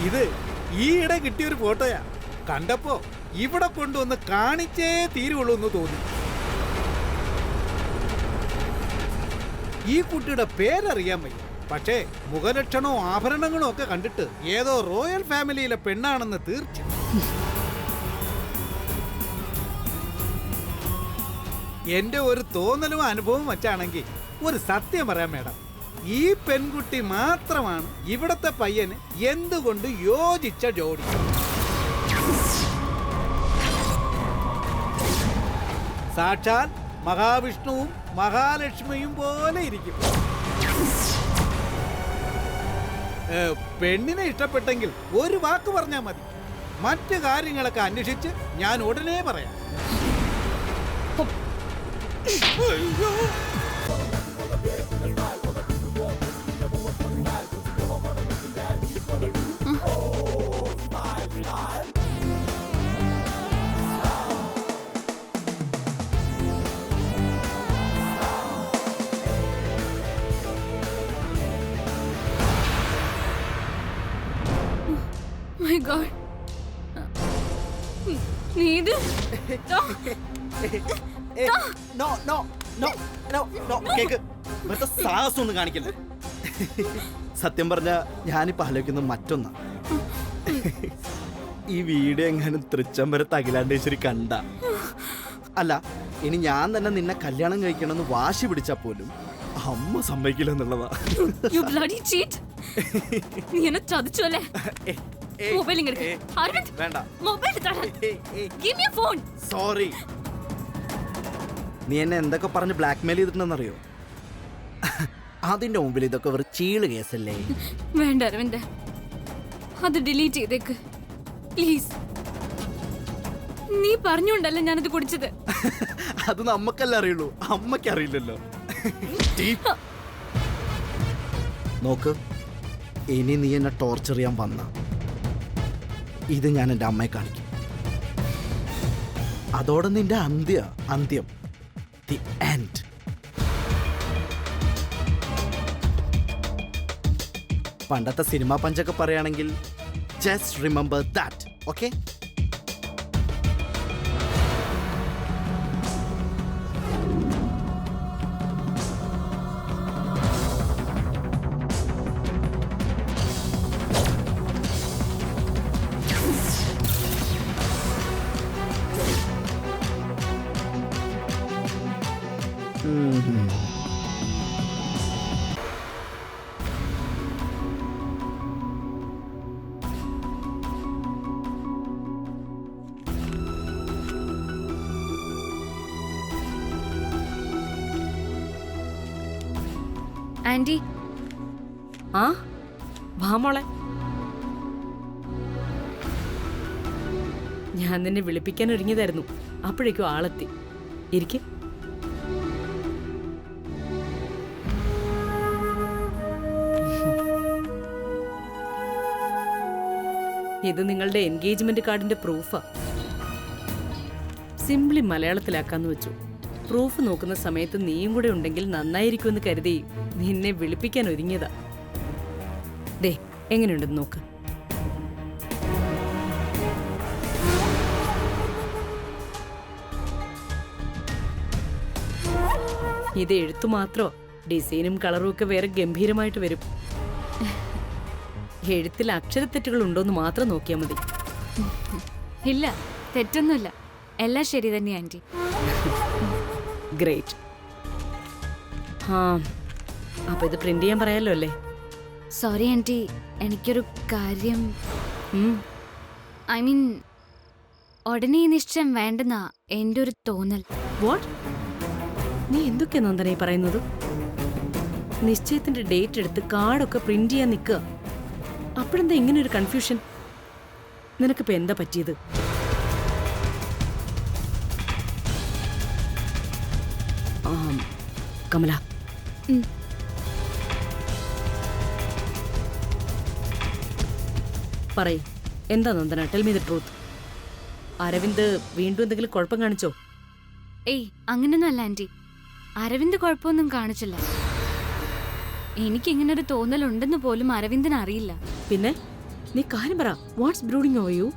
ഇത് ഈയിടെ കിട്ടിയൊരു ഫോട്ടോയാ. കണ്ടപ്പോ ഇവിടെ കൊണ്ടുവന്ന് കാണിച്ചേ തീരുള്ളൂ എന്ന് തോന്നി. ഈ കുട്ടിയുടെ പേരറിയാൻ വയ്യ, പക്ഷേ മുഖലക്ഷണവും ആഭരണങ്ങളും ഒക്കെ കണ്ടിട്ട് ഏതോ റോയൽ ഫാമിലിയിലെ പെണ്ണാണെന്ന് തീർച്ച. എന്റെ ഒരു തോന്നലും അനുഭവം വച്ചാണെങ്കിൽ ഒരു സത്യം പറയാം മേഡം, ഈ പെൺകുട്ടി മാത്രമാണ് ഇവിടത്തെ പയ്യന് എന്തുകൊണ്ട് യോജിച്ച ജോഡി. സാക്ഷാൽ മഹാവിഷ്ണുവും മഹാലക്ഷ്മിയും പോലെ ഇരിക്കും. പെണ്ണിനെ ഇഷ്ടപ്പെട്ടെങ്കിൽ ഒരു വാക്ക് പറഞ്ഞാൽ മതി, മറ്റു കാര്യങ്ങളൊക്കെ അന്വേഷിച്ച് ഞാൻ ഉടനെ പറയാം. My God. Need no. No, no, no, no, no. Cake ഇവിടുത്തെ സാഹസം ഒന്നും കാണിക്കില്ല. സത്യം പറഞ്ഞ ഞാനിപ്പോ ആലോചിക്കുന്നത് മറ്റൊന്നാ. ഈ വീഡിയോ എങ്ങാനും തൃച്ചംബരത്ത് അഖിലാണ്ടേശ്വരി കണ്ട, അല്ല ഇനി ഞാൻ തന്നെ നിന്നെ കല്യാണം കഴിക്കണമെന്ന് വാശി പിടിച്ചാ പോലും അമ്മ സമ്മതിക്കില്ല എന്നുള്ളതാ. You bloody cheat. നീ എന്നെ ചതിച്ചു അല്ലേ? മൊബൈൽ വേണ്ട. Mobile Give me your phone. Sorry. നീ എന്നെ എന്തൊക്കെ പറഞ്ഞ് ബ്ലാക്ക്മെയിൽ ചെയ്തിട്ടുണ്ടെന്നറിയോ? അതിന്റെ മുമ്പിൽ ഇതൊക്കെ ഒരു ചീള് കേസല്ലേ? വേണ്ട അരവിന്ദ്, അത് ഡിലീറ്റ് ചെയ്തേക്ക് പ്ലീസ്. നീ പറഞ്ഞുകൊണ്ടല്ല ഞാനത് കുടിച്ചത്. അത് നമ്മക്കല്ലേ അറിയുള്ളൂ, അമ്മയ്ക്ക് അറിയില്ലല്ലോ. നോക്ക്, ഇനി നീ എന്നെ ടോർച്ചർ ചെയ്യാൻ വന്ന ഇത് ഞാൻ എൻ്റെ അമ്മയെ കാണിക്കും. അതോടെ നിന്റെ അന്ത്യം, ദി എൻഡ്. പണ്ടത്തെ സിനിമ പഞ്ചൊക്കെ പറയുകയാണെങ്കിൽ just remember that, okay? Aunty. ആ വാ മോളെ. ഞാൻ നിന്നെ വിളിപ്പിക്കാൻ ഒരുങ്ങിയതായിരുന്നു, അപ്പോഴേക്കും ആളെത്തി. ഇരിക്കെ. ഇത് നിങ്ങളുടെ എൻഗേജ്മെന്റ് കാർഡിന്റെ പ്രൂഫാ. സിംപ്ലി മലയാളത്തിലാക്കാന്ന് വെച്ചു. പ്രൂഫ് നോക്കുന്ന സമയത്ത് നീയും കൂടെ ഉണ്ടെങ്കിൽ നന്നായിരിക്കുമെന്ന് കരുതി നിന്നെ വിളിപ്പിക്കാൻ ഒരുങ്ങിയതാ. ദേ എങ്ങനെയുണ്ടെന്ന് നോക്ക്. ഇത് എഴുത്തു മാത്രോ, ഡിസൈനും കളറും ഒക്കെ വേറെ ഗംഭീരമായിട്ട് വരും. എഴുത്തിൽ അക്ഷരത്തെറ്റുകൾ ഉണ്ടോന്ന് മാത്രം നോക്കിയാൽ മതി. ഇല്ല, തെറ്റൊന്നുമില്ല, എല്ലാം ശരി തന്നെ ആന്റി. ഗ്രേറ്റ്. ആ അപ്പൊ ഇത് പ്രിന്റ് ചെയ്യാൻ പറയാലോ അല്ലേ? സോറി ആന്റി, എനിക്കൊരു കാര്യം, ഐ മീൻ ഉടനെ ഈ നിശ്ചയം വേണ്ടെന്നാ എൻ്റെ ഒരു തോന്നൽ. വാട്ട്? നീ എന്തൊക്കെയാ നന്ദന പറയുന്നത്? നിശ്ചയത്തിന്റെ ഡേറ്റ് എടുത്ത് കാർഡൊക്കെ പ്രിന്റ് ചെയ്യാൻ നിൽക്കുക. അപ്പോഴെന്താ ഇങ്ങനെ ഒരു കൺഫ്യൂഷൻ? നിനക്കിപ്പോ എന്താ പറ്റിയത്? കമല, പറയ്, എന്താ Nandana? Tell me the truth. Aravind വീണ്ടും എന്തെങ്കിലും കുഴപ്പം കാണിച്ചോ? ഏയ് അങ്ങനൊന്നും അല്ല ആന്റി. അരവിന്ദ് കുഴപ്പമൊന്നും കാണിച്ചില്ല. എനിക്ക് ഇങ്ങനൊരു തോന്നലുണ്ടെന്ന് പോലും അരവിന്ദിന് അറിയില്ല. പിന്നെ നീ കാര്യം പറ. What's brooding over you?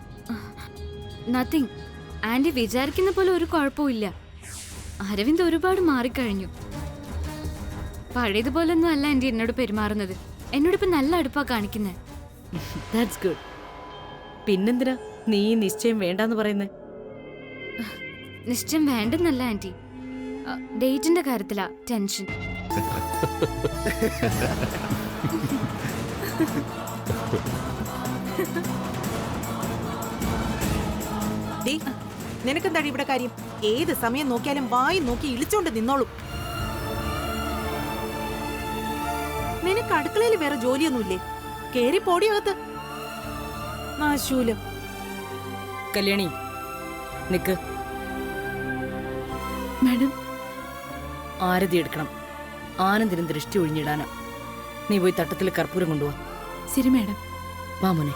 Nothing. Aunty വിചാരിക്കുന്ന പോലെ ഒരു കുഴപ്പമില്ല. അരവിന്ദ് ഒരുപാട് മാറിക്കഴിഞ്ഞു. പഴയതുപോലൊന്നും അല്ല ആന്റി എന്നോട് പെരുമാറുന്നത്. എന്നോടിപ്പോ നല്ല അടുപ്പാ കാണിക്കുന്നേ. That's good. പിന്നെന്തിനാ നീ നിശ്ചയം വേണ്ടാന്ന് പറയുന്നേ? നിശ്ചയം വേണ്ടെന്നല്ല ആന്റി, ഡേറ്റിന്റെ കാര്യത്തിലാ ടെൻഷൻ. നിനക്കെന്താണ് ഇവിടെ കാര്യം? ഏത് സമയം നോക്കിയാലും വായി നോക്കി ഇളിച്ചോണ്ട് നിന്നോളും. നിനക്ക് അടുക്കളയിൽ വേറെ ജോലിയൊന്നുമില്ലേ? കേറി പോടിയകത്ത്. നാശൂലം. കല്യാണി നിക്ക്. മാഡം, ആരതി എടുക്കണം. ആനന്ദിനും ദൃഷ്ടി ഒഴിഞ്ഞിടാനാ. നീ പോയി തട്ടത്തിൽ കർപ്പൂരം കൊണ്ടുപോവാ. ശരി മാഡം. വാ മോനെ.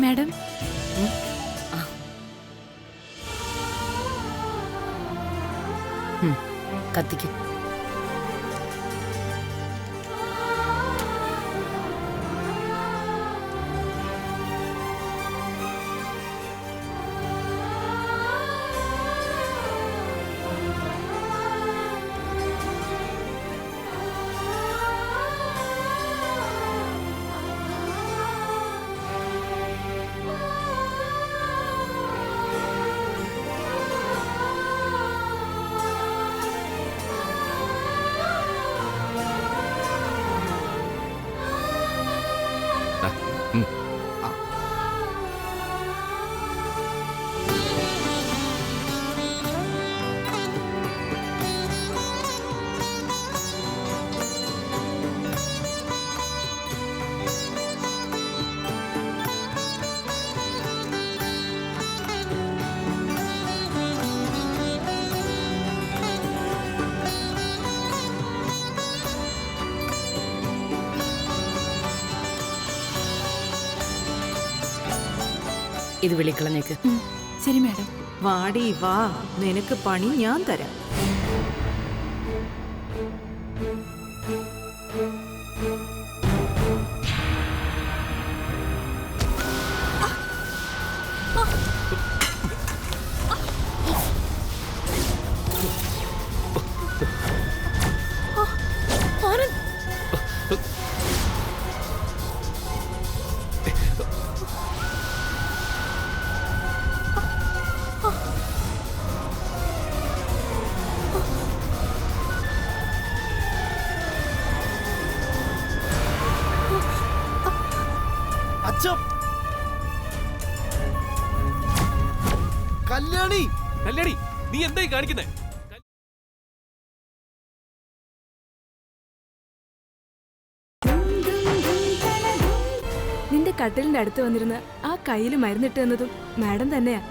മാഡം, കത്തിക്ക്. ഇത് വിളിക്കളഞ്ഞേക്ക്. ശരി മാഡം. വാടി വാ, നിനക്ക് പണി ഞാൻ തരാം. കല്യാണി, കല്യാണി, നീ എന്തായി കാണിക്കുന്നേ? നിന്റെ കട്ടിലിന്റെ അടുത്ത് വന്നിരുന്ന് ആ കയ്യിൽ മരുന്നിട്ട് എന്നതും മാഡം തന്നെയാ.